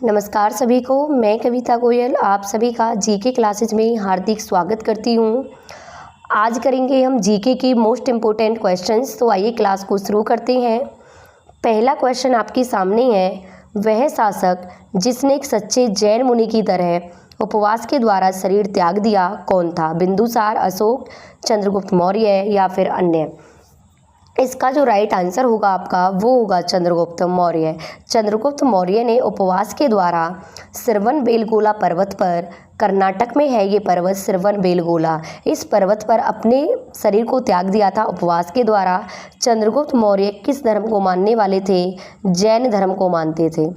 नमस्कार सभी को, मैं कविता गोयल आप सभी का जीके क्लासेज में हार्दिक स्वागत करती हूँ। आज करेंगे हम जीके की मोस्ट इम्पोर्टेंट क्वेश्चंस। तो आइए क्लास को शुरू करते हैं। पहला क्वेश्चन आपके सामने है, वह शासक जिसने एक सच्चे जैन मुनि की तरह उपवास के द्वारा शरीर त्याग दिया कौन था? बिंदुसार, अशोक, चंद्रगुप्त मौर्य या फिर अन्य? इसका जो राइट आंसर होगा आपका वो होगा चंद्रगुप्त मौर्य। चंद्रगुप्त मौर्य ने उपवास के द्वारा श्रवणबेलगोला पर्वत पर, कर्नाटक में है ये पर्वत श्रवणबेलगोला, इस पर्वत पर अपने शरीर को त्याग दिया था उपवास के द्वारा। चंद्रगुप्त मौर्य किस धर्म को मानने वाले थे? जैन धर्म को मानते थे।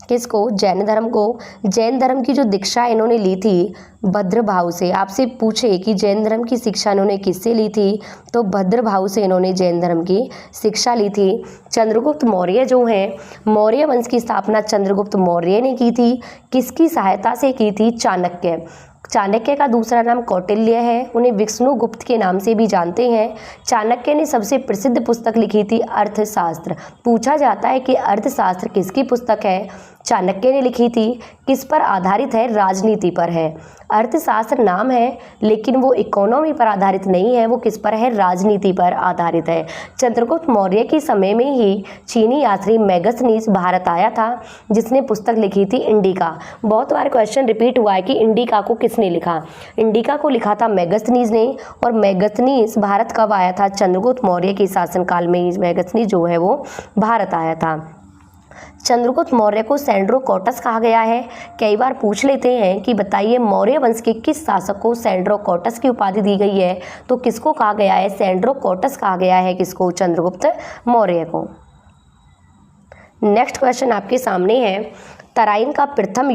किसको? जैन धर्म को। जैन धर्म की जो दीक्षा इन्होंने ली थी भद्रभाव से। आपसे पूछे कि जैन धर्म की शिक्षा इन्होंने किससे ली थी, तो भद्रभाव से इन्होंने जैन धर्म की शिक्षा ली थी। चंद्रगुप्त मौर्य जो हैं, मौर्य वंश की स्थापना चंद्रगुप्त मौर्य ने की थी। किसकी सहायता से की थी? चाणक्य। चाणक्य का दूसरा नाम कौटिल्य है, उन्हें विष्णुगुप्त के नाम से भी जानते हैं। चाणक्य ने सबसे प्रसिद्ध पुस्तक लिखी थी अर्थशास्त्र। पूछा जाता है कि अर्थशास्त्र किसकी पुस्तक है? चाणक्य ने लिखी थी। किस पर आधारित है? राजनीति पर है। अर्थशास्त्र नाम है लेकिन वो इकोनॉमी पर आधारित नहीं है, वो किस पर है? राजनीति पर आधारित है। चंद्रगुप्त मौर्य के समय में ही चीनी यात्री मेगस्थनीज भारत आया था, जिसने पुस्तक लिखी थी इंडिका। बहुत बार क्वेश्चन रिपीट हुआ है कि इंडिका को किसने लिखा? इंडिका को लिखा था मेगस्थनीज ने। और मेगस्थनीज भारत कब आया था? चंद्रगुप्त मौर्य के शासनकाल में ही मेगस्थनीज जो है वो भारत आया था। चंद्रगुप्त मौर्य को सैंड्रोकोटस कहा गया है। कई बार पूछ लेते हैं कि बताइए मौर्य वंश के किस शासक को सैंड्रोकोटस की उपाधि दी गई है, तो किसको कहा गया है? सैंड्रोकोटस कहा गया है। किसको? चंद्रगुप्त मौर्य को। नेक्स्ट क्वेश्चन आपके सामने है, तराइन का प्रथम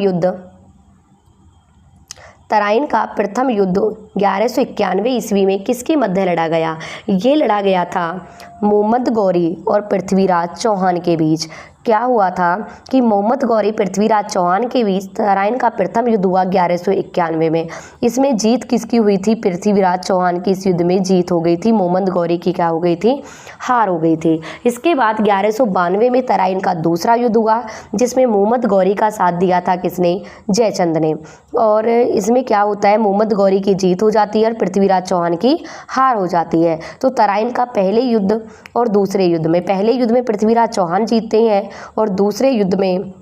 युद्ध 1191 ईस्वी में किसके मध्य लड़ा गया? ये लड़ा गया था मोहम्मद गौरी और पृथ्वीराज चौहान के बीच। क्या हुआ था कि मोहम्मद गौरी पृथ्वीराज चौहान के बीच तराइन का प्रथम युद्ध हुआ 1191 में। इसमें जीत किसकी हुई थी? पृथ्वीराज चौहान की इस युद्ध में जीत हो गई थी। मोहम्मद गौरी की क्या हो गई थी? हार हो गई थी। इसके बाद 1192 में तराइन का दूसरा युद्ध हुआ, जिसमें मोहम्मद गौरी का साथ दिया था किसने? जयचंद ने। और इसमें क्या होता है? मोहम्मद गौरी की जीत हो जाती है और पृथ्वीराज चौहान की हार हो जाती है। तो तराइन का पहले युद्ध और दूसरे युद्ध में, पहले युद्ध में पृथ्वीराज चौहान जीतते हैं और दूसरे युद्ध में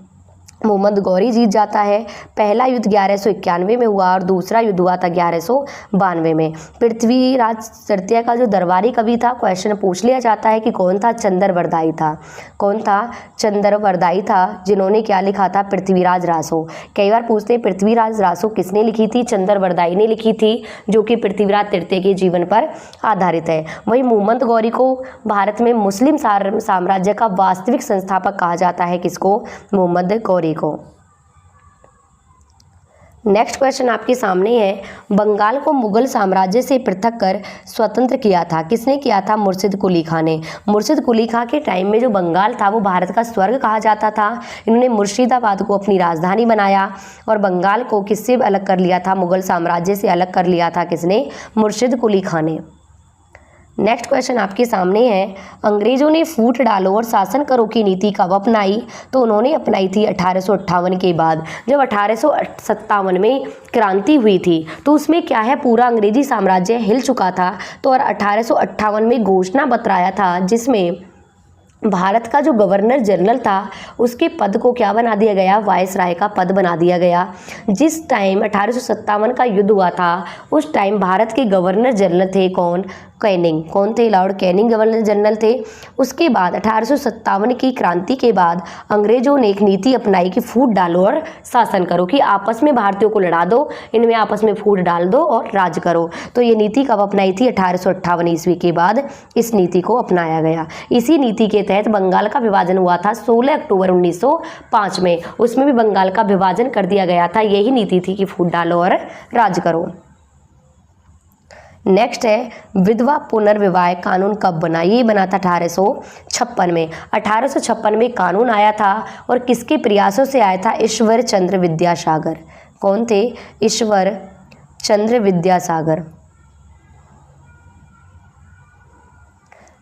मोहम्मद गौरी जीत जाता है। पहला युद्ध 1191 में हुआ और दूसरा युद्ध हुआ था 1192 में। पृथ्वीराज तृतीय का जो दरबारी कवि था, क्वेश्चन पूछ लिया जाता है कि कौन था? चंद्रवरदाई था। कौन था? चंद्रवरदाई था, जिन्होंने क्या लिखा था? पृथ्वीराज रासो। कई बार पूछते हैं पृथ्वीराज रासो किसने लिखी थी? चंद्रवरदाई ने लिखी थी, जो कि पृथ्वीराज तृतीय के जीवन पर आधारित है। वहीं मोहम्मद गौरी को भारत में मुस्लिम साम्राज्य का वास्तविक संस्थापक कहा जाता है। किसको? मोहम्मद गौरी को। नेक्स्ट क्वेश्चन आपके सामने है, बंगाल को मुगल साम्राज्य से पृथक कर स्वतंत्र किया था। किसने किया था? मुर्शिद कुली खां ने। मुर्शिद कुली खां के टाइम में जो बंगाल था वो भारत का स्वर्ग कहा जाता था। इन्होंने मुर्शिदाबाद को अपनी राजधानी बनाया और बंगाल को किससे अलग कर लिया था? मुगल साम्राज्य से अलग कर लिया था। किसने? मुर्शिद कुली खां ने। नेक्स्ट क्वेश्चन आपके सामने है, अंग्रेजों ने फूट डालो और शासन करो की नीति कब अपनाई? तो उन्होंने अपनाई थी 1858 के बाद। जब 1857 में क्रांति हुई थी तो उसमें क्या है, पूरा अंग्रेजी साम्राज्य हिल चुका था। तो और 1858 में घोषणा पत्र आया था, जिसमें भारत का जो गवर्नर जनरल था उसके पद को क्या बना दिया गया? वायसराय का पद बना दिया गया। जिस टाइम 1857 का युद्ध हुआ था उस टाइम भारत के गवर्नर जनरल थे कौन? कैनिंग। कौन थे? लॉर्ड कैनिंग गवर्नर जनरल थे। उसके बाद 1857 की क्रांति के बाद अंग्रेजों ने एक नीति अपनाई कि फूट डालो और शासन करो, कि आपस में भारतीयों को लड़ा दो, इनमें आपस में फूट डाल दो और राज करो। तो ये नीति कब अपनाई थी? 1858 ईस्वी के बाद इस नीति को अपनाया गया। इसी नीति के तहत बंगाल का विभाजन हुआ था 16 अक्टूबर 1905 में। उसमें भी बंगाल का विभाजन कर दिया गया था। यही नीति थी कि फूट डालो और राज करो। नेक्स्ट है, विधवा पुनर्विवाह कानून कब बना? ये बना था 1856 में। 1856 में कानून आया था और किसके प्रयासों से आया था? ईश्वर चंद्र विद्यासागर। कौन थे? ईश्वर चंद्र विद्यासागर।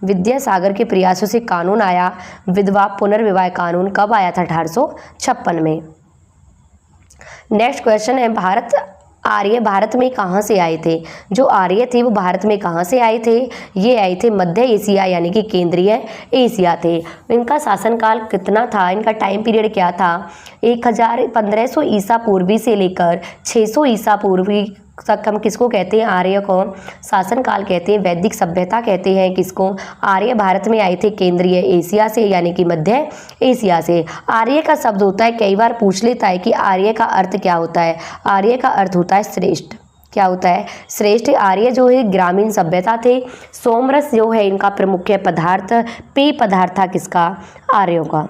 विद्यासागर के प्रयासों से कानून आया। विधवा पुनर्विवाह कानून कब आया था? 1856 में। नेक्स्ट क्वेश्चन है आर्य भारत में कहाँ से आए थे। जो आर्य थे वो भारत में कहाँ से आए थे, ये आए थे मध्य एशिया यानी कि केंद्रीय एशिया थे। इनका शासनकाल कितना था, इनका टाइम पीरियड क्या था, 1500 ईसा पूर्वी से लेकर 600 ईसा पूर्वी तक हम किसको कहते हैं, आर्य को शासनकाल कहते हैं, वैदिक सभ्यता कहते हैं किसको। आर्य भारत में आए थे केंद्रीय एशिया से यानी कि मध्य एशिया से। आर्य का शब्द होता है, कई बार पूछ लेता है कि आर्य का अर्थ क्या होता है। आर्य का अर्थ होता है श्रेष्ठ। क्या होता है, श्रेष्ठ। आर्य जो है ग्रामीण सभ्यता थे। सोमरस जो है इनका प्रमुख पदार्थ, पेय पदार्थ था किसका, आर्यों का।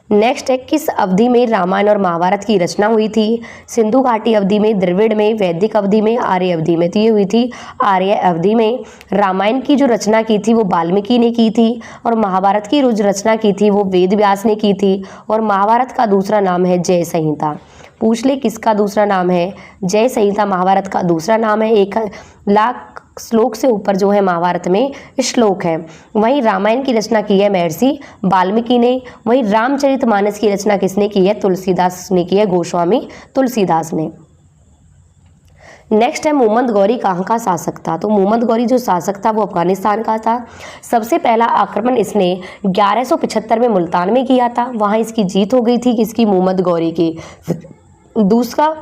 नेक्स्ट है, किस अवधि में रामायण और महाभारत की रचना हुई थी। सिंधु घाटी अवधि में, द्रविड़ में, वैदिक अवधि में, आर्य अवधि में। तो ये हुई थी आर्य अवधि में। रामायण की जो रचना की थी वो वाल्मीकि ने की थी और महाभारत की जो रचना की थी वो वेद व्यास ने की थी। और महाभारत का दूसरा नाम है जय संहिता। पूछ ले किसका दूसरा नाम है, जय संहिता महाभारत का दूसरा नाम है। 1,00,000 श्लोक से ऊपर जो है महाभारत में श्लोक है। वहीं रामायण की रचना की है महर्षि वाल्मीकि ने। वहीं रामचरितमानस की रचना किसने की है, तुलसीदास ने की है, गोस्वामी तुलसीदास ने। नेक्स्ट है, मोहम्मद गौरी कहाँ का शासक था। तो मोहम्मद गौरी जो शासक था वो अफगानिस्तान का था। सबसे पहला आक्रमण इसने 1175 में मुल्तान में किया था, वहाँ इसकी जीत हो गई थी किसकी, मोहम्मद गौरी की। दूसरा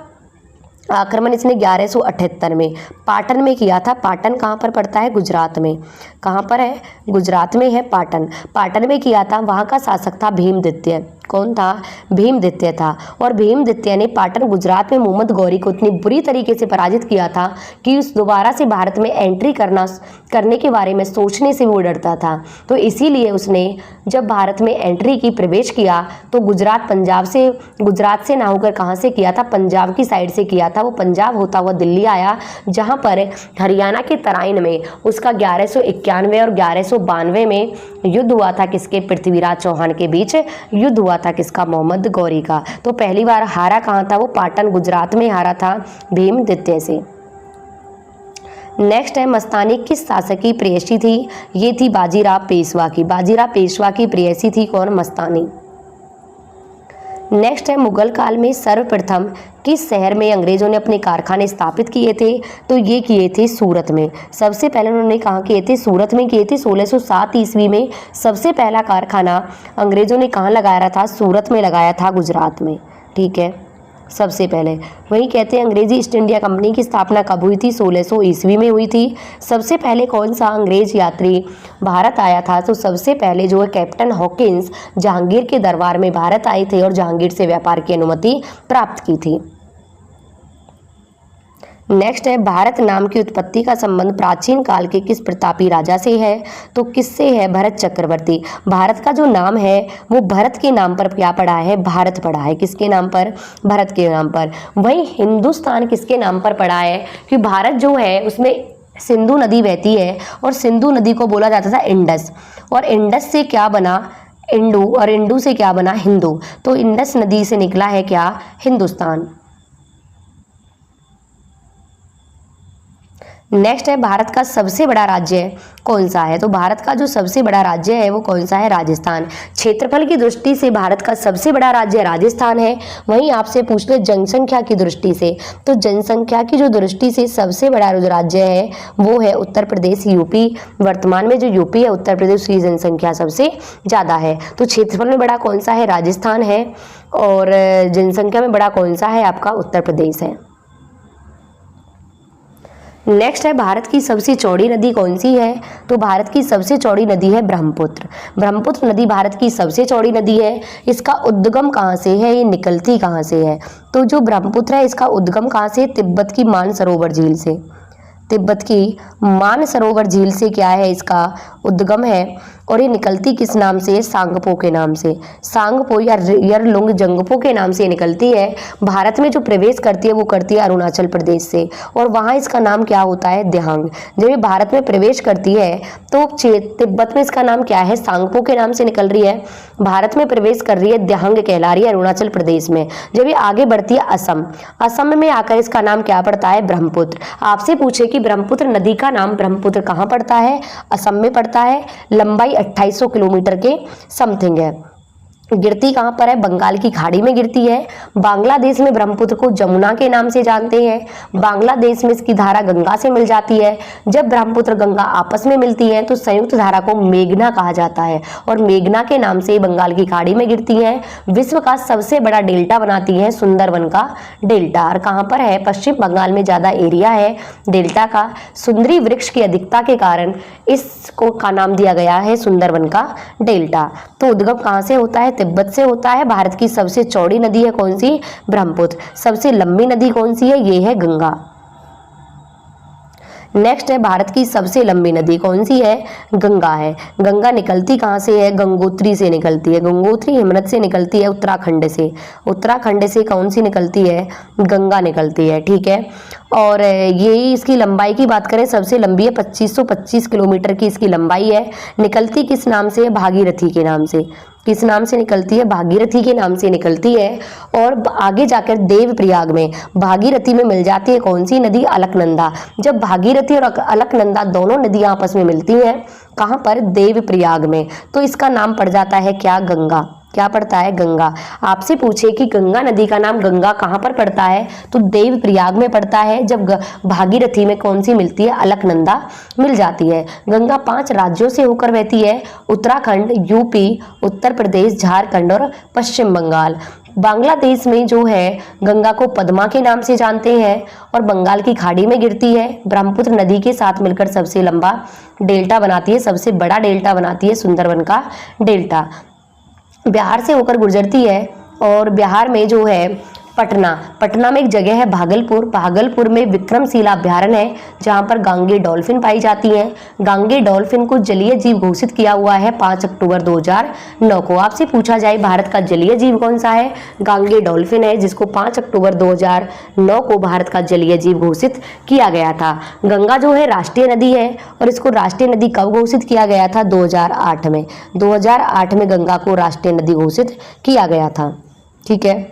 आक्रमण इसने 1178 में पाटन में किया था। पाटन कहाँ पर पड़ता है, गुजरात में। कहाँ पर है, गुजरात में है पाटन। पाटन में किया था, वहाँ का शासक था भीमदित्य। कौन था, भीमदित्य था। और भीमदित्य ने पाटन गुजरात में मोहम्मद गौरी को इतनी बुरी तरीके से पराजित किया था कि उस दोबारा से भारत में एंट्री करने के बारे में सोचने से वो डरता था। तो इसीलिए उसने जब भारत में एंट्री की, प्रवेश किया, तो गुजरात से ना होकर कहाँ से किया था, पंजाब की साइड से किया था। वो पंजाब होता हुआ दिल्ली आया, जहाँ पर हरियाणा के तराइन में उसका 1191 और 1192 में युद्ध हुआ था किसके, पृथ्वीराज चौहान के बीच युद्ध हुआ था किसका, मोहम्मद गौरी का। तो पहली बार हारा कहाँ था, वो पाटन गुजरात में हारा था भीमदित्य से। नेक्स्ट है, मस्तानी किस शासक की प्रेयसी थी। ये थी बाजीराव पेशवा की। बाजीराव पेशवा की प्रेयसी थी कौन, मस्तानी। नेक्स्ट है, मुगल काल में सर्वप्रथम किस शहर में अंग्रेजों ने अपने कारखाने स्थापित किए थे। तो ये किए थे सूरत में। सबसे पहले उन्होंने कहाँ किए थे, सूरत में किए थे। 1607 ईस्वी में सबसे पहला कारखाना अंग्रेजों ने कहाँ लगाया था, सूरत में लगाया था, गुजरात में। ठीक है, सबसे पहले। वहीं कहते हैं अंग्रेजी ईस्ट इंडिया कंपनी की स्थापना कब हुई थी, 1600 ईस्वी में हुई थी। सबसे पहले कौन सा अंग्रेज यात्री भारत आया था, तो सबसे पहले जो है कैप्टन हॉकिंस जहांगीर के दरबार में भारत आए थे और जहांगीर से व्यापार की अनुमति प्राप्त की थी। नेक्स्ट है, भारत नाम की उत्पत्ति का संबंध प्राचीन काल के किस प्रतापी राजा से है। तो किससे है, भरत चक्रवर्ती। भारत का जो नाम है वो भरत के नाम पर क्या पड़ा है, भारत पड़ा है। किसके नाम पर, भरत के नाम पर। वहीं हिंदुस्तान किसके नाम पर पड़ा है, कि भारत जो है उसमें सिंधु नदी बहती है और सिंधु नदी को बोला जाता था इंडस, और इंडस से क्या बना, इंडू, और इंडू से क्या बना, हिंदू। तो इंडस नदी से निकला है क्या, हिंदुस्तान। नेक्स्ट है, भारत का सबसे बड़ा राज्य कौन सा है। तो भारत का जो सबसे बड़ा राज्य है वो कौन सा है, राजस्थान। क्षेत्रफल की दृष्टि से भारत का सबसे बड़ा राज्य राजस्थान है। वहीं आपसे पूछ ले जनसंख्या की दृष्टि से, तो जनसंख्या की जो दृष्टि से सबसे बड़ा जो राज्य है वो है उत्तर प्रदेश, यूपी। वर्तमान में जो यूपी है, उत्तर प्रदेश की जनसंख्या सबसे ज़्यादा है। तो क्षेत्रफल में बड़ा कौन सा है, राजस्थान है, और जनसंख्या में बड़ा कौन सा है, आपका उत्तर प्रदेश है। नेक्स्ट है, भारत की सबसे चौड़ी नदी कौन सी है। तो भारत की सबसे चौड़ी नदी है ब्रह्मपुत्र। ब्रह्मपुत्र नदी भारत की सबसे चौड़ी नदी है। इसका उद्गम कहाँ से है, ये निकलती कहाँ से है। तो जो ब्रह्मपुत्र है इसका उद्गम कहाँ से, तिब्बत की मानसरोवर झील से। तिब्बत की मानसरोवर झील से क्या है, इसका उद्गम है। और ये निकलती किस नाम से, सांगपो के नाम से। सांगपो या यरलुंग जंगपो के नाम से निकलती है। भारत में जो प्रवेश करती है वो करती है अरुणाचल प्रदेश से, और वहाँ इसका नाम क्या होता है, दिहांग। जब ये भारत में प्रवेश करती है तो तिब्बत में इसका नाम क्या है, सांगपो के नाम से निकल रही है। भारत में प्रवेश कर रही है, दिहांग कहला रही है अरुणाचल प्रदेश में। जब ये आगे बढ़ती है असम, असम में आकर इसका नाम क्या पड़ता है, ब्रह्मपुत्र। आपसे पूछे कि ब्रह्मपुत्र नदी का नाम ब्रह्मपुत्र कहाँ पड़ता है, असम में पड़ता है। लंबाई 2800 किलोमीटर के समथिंग है। गिरती कहाँ पर है? बंगाल की खाड़ी में गिरती है। बांग्लादेश में ब्रह्मपुत्र को जमुना के नाम से जानते हैं। बांग्लादेश में इसकी धारा गंगा से मिल जाती है। जब ब्रह्मपुत्र गंगा आपस में मिलती हैं तो संयुक्त धारा को मेघना कहा जाता है और मेघना के नाम से बंगाल की खाड़ी में गिरती हैं। विश्व का सबसे बड़ा डेल्टा बनाती है सुंदरवन का डेल्टा। और कहाँ पर है? पश्चिम बंगाल में ज्यादा एरिया है डेल्टा का। सुंदरी वृक्ष की अधिकता के कारण इसको का नाम दिया गया है सुंदरवन का डेल्टा। तो उद्गम कहाँ से होता है? तिब्बत से होता है। भारत की सबसे चौड़ी नदी है कौन सी? ब्रह्मपुत्र। सबसे लंबी नदी कौन सी है? ये है गंगा। नेक्स्ट है भारत की सबसे लंबी नदी कौन सी है? गंगा है। गंगा निकलती कहाँ से है? गंगोत्री से निकलती है। गंगोत्री हिमनद से निकलती है, उत्तराखंड से। उत्तराखंड से कौन सी निकलती है? गंगा निकलती है, ठीक है। और यही इसकी लंबाई की बात करें, सबसे लंबी है, 2525 किलोमीटर की इसकी लंबाई है। निकलती किस नाम से? भागीरथी के नाम से। किस नाम से निकलती है? भागीरथी के नाम से निकलती है। और आगे जाकर देवप्रयाग में भागीरथी में मिल जाती है कौन सी नदी? अलकनंदा। जब भागीरथी और अलकनंदा दोनों नदियां आपस में मिलती हैं, कहाँ पर? देवप्रयाग में, तो इसका नाम पड़ जाता है क्या? गंगा। क्या पड़ता है? गंगा। आपसे पूछे कि गंगा नदी का नाम गंगा कहाँ पर पड़ता है, तो देवप्रयाग में पड़ता है। जब भागीरथी में कौन सी मिलती है? अलकनंदा मिल जाती है। गंगा 5 राज्यों से होकर बहती है, उत्तराखंड, यूपी, उत्तर प्रदेश, झारखंड और पश्चिम बंगाल। बांग्लादेश में जो है गंगा को पद्मा के नाम से जानते हैं और बंगाल की खाड़ी में गिरती है। ब्रह्मपुत्र नदी के साथ मिलकर सबसे लंबा डेल्टा बनाती है, सबसे बड़ा डेल्टा बनाती है सुंदरवन का डेल्टा। बिहार से होकर गुजरती है और बिहार में जो है पटना में एक जगह है भागलपुर। भागलपुर में विक्रमशिला अभयारण्य है जहाँ पर गांगे डॉल्फिन पाई जाती हैं। गांगे डॉल्फिन को जलीय जीव घोषित किया हुआ है 5 अक्टूबर 2009 को। आपसे पूछा जाए भारत का जलीय जीव कौन सा है? गांगे डॉल्फिन है, जिसको 5 अक्टूबर 2009 को भारत का जलीय जीव घोषित किया गया था। गंगा जो है राष्ट्रीय नदी है और इसको राष्ट्रीय नदी कब घोषित किया गया था? 2008 में। 2008 में गंगा को राष्ट्रीय नदी घोषित किया गया था, ठीक है।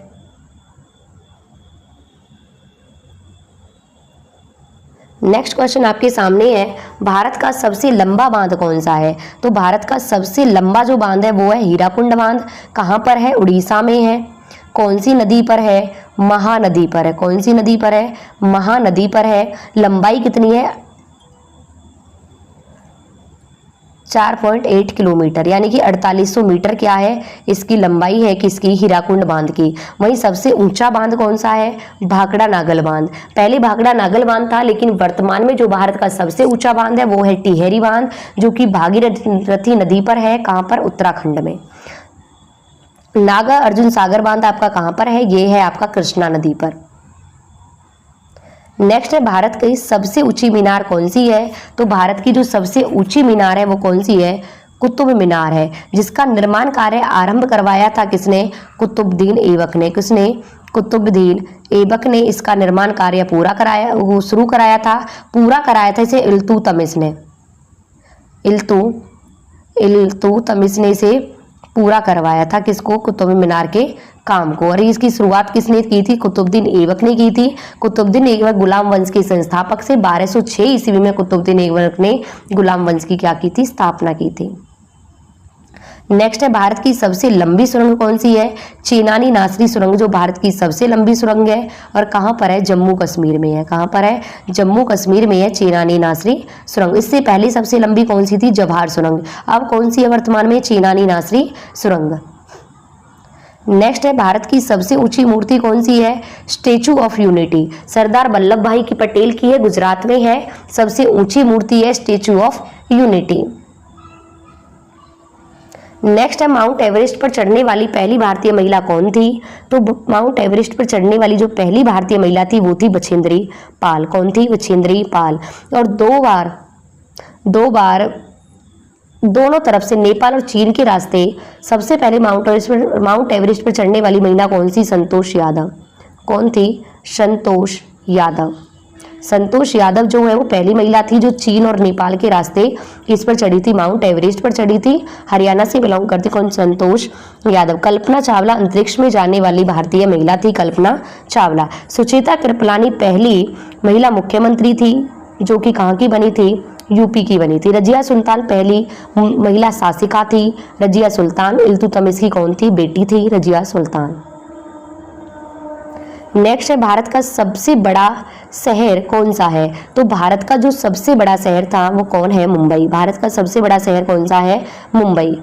नेक्स्ट क्वेश्चन आपके सामने है, भारत का सबसे लंबा बांध कौन सा है? तो भारत का सबसे लंबा जो बांध है वो है हीराकुंड बांध। कहाँ पर है? उड़ीसा में है। कौन सी नदी पर है? महानदी पर है। कौन सी नदी पर है? महानदी पर है। लंबाई कितनी है? 4.8 किलोमीटर, यानी कि 4800 मीटर क्या है इसकी लंबाई है, किसकी? हीराकुंड बांध की। वहीं सबसे ऊंचा बांध कौन सा है? भाखड़ा नागल बांध। पहले भाखड़ा नागल बांध था, लेकिन वर्तमान में जो भारत का सबसे ऊंचा बांध है वो है टिहरी बांध, जो कि भागीरथी नदी पर है। कहाँ पर? उत्तराखंड में। नागा अर्जुन सागर बांध आपका कहाँ पर है? ये है आपका कृष्णा नदी पर। नेक्स्ट है, भारत की सबसे ऊंची मीनार कौन सी है? तो भारत की जो सबसे ऊंची मीनार है वो कौन सी है? कुतुब मीनार है, जिसका निर्माण कार्य आरंभ करवाया था किसने? कुतुबुद्दीन ऐबक ने। किसने? कुतुबुद्दीन ऐबक ने इसका निर्माण कार्य पूरा कराया, वो शुरू कराया था, पूरा कराया था इसे इल्तुतमिश ने। इल्तुतमिश ने इसे पूरा करवाया था, किसको? कुतुब मीनार के काम को। और इसकी शुरुआत किसने की थी? कुतुबुद्दीन ऐबक ने की थी। कुतुबुद्दीन ऐबक गुलाम वंश के संस्थापक से 1206 ईस्वी में कुतुबुद्दीन ऐबक ने गुलाम वंश की क्या की थी? स्थापना की थी। नेक्स्ट है, भारत की सबसे लंबी सुरंग कौन सी है? चेनानी नासरी सुरंग जो भारत की सबसे लंबी सुरंग है और कहाँ पर है? जम्मू कश्मीर में है। कहाँ पर है? जम्मू कश्मीर में है चेनानी नासरी सुरंग। इससे पहले सबसे लंबी कौन सी थी? जवाहर सुरंग। अब कौन सी है वर्तमान में? चेनानी नासरी सुरंग। नेक्स्ट है, भारत की सबसे ऊंची मूर्ति कौन सी है? Statue of unity. Sardar Vallabhbhai की पटेल की है, गुजरात में है। सबसे ऊंची मूर्ति है स्टेचू ऑफ यूनिटी। नेक्स्ट है, माउंट एवरेस्ट पर चढ़ने वाली पहली भारतीय महिला कौन थी? तो माउंट एवरेस्ट पर चढ़ने वाली जो पहली भारतीय महिला थी वो थी बछेंद्री पाल। कौन थी? बछेंद्री पाल। और दो बार दोनों तरफ से नेपाल और चीन के रास्ते सबसे पहले माउंट एवरेस्ट पर चढ़ने वाली महिला कौन सी? संतोष यादव। कौन थी? संतोष यादव। संतोष यादव जो है वो पहली महिला थी जो चीन और नेपाल के रास्ते किस पर चढ़ी थी? माउंट एवरेस्ट पर चढ़ी थी। हरियाणा से बिलोंग करती कौन? संतोष यादव। कल्पना चावला अंतरिक्ष में जाने वाली भारतीय महिला थी, कल्पना चावला। सुचेता कृपलानी पहली महिला मुख्यमंत्री थी जो कि कहाँ की बनी थी? यूपी की बनी थी। रजिया सुल्तान पहली महिला शासिका थी। रजिया सुल्तान इल्तुतमिश की कौन थी? बेटी थी रजिया सुल्तान। नेक्स्ट है भारत का सबसे बड़ा शहर कौन सा है? तो भारत का जो सबसे बड़ा शहर था वो कौन है? मुंबई। भारत का सबसे बड़ा शहर कौन सा है? मुंबई।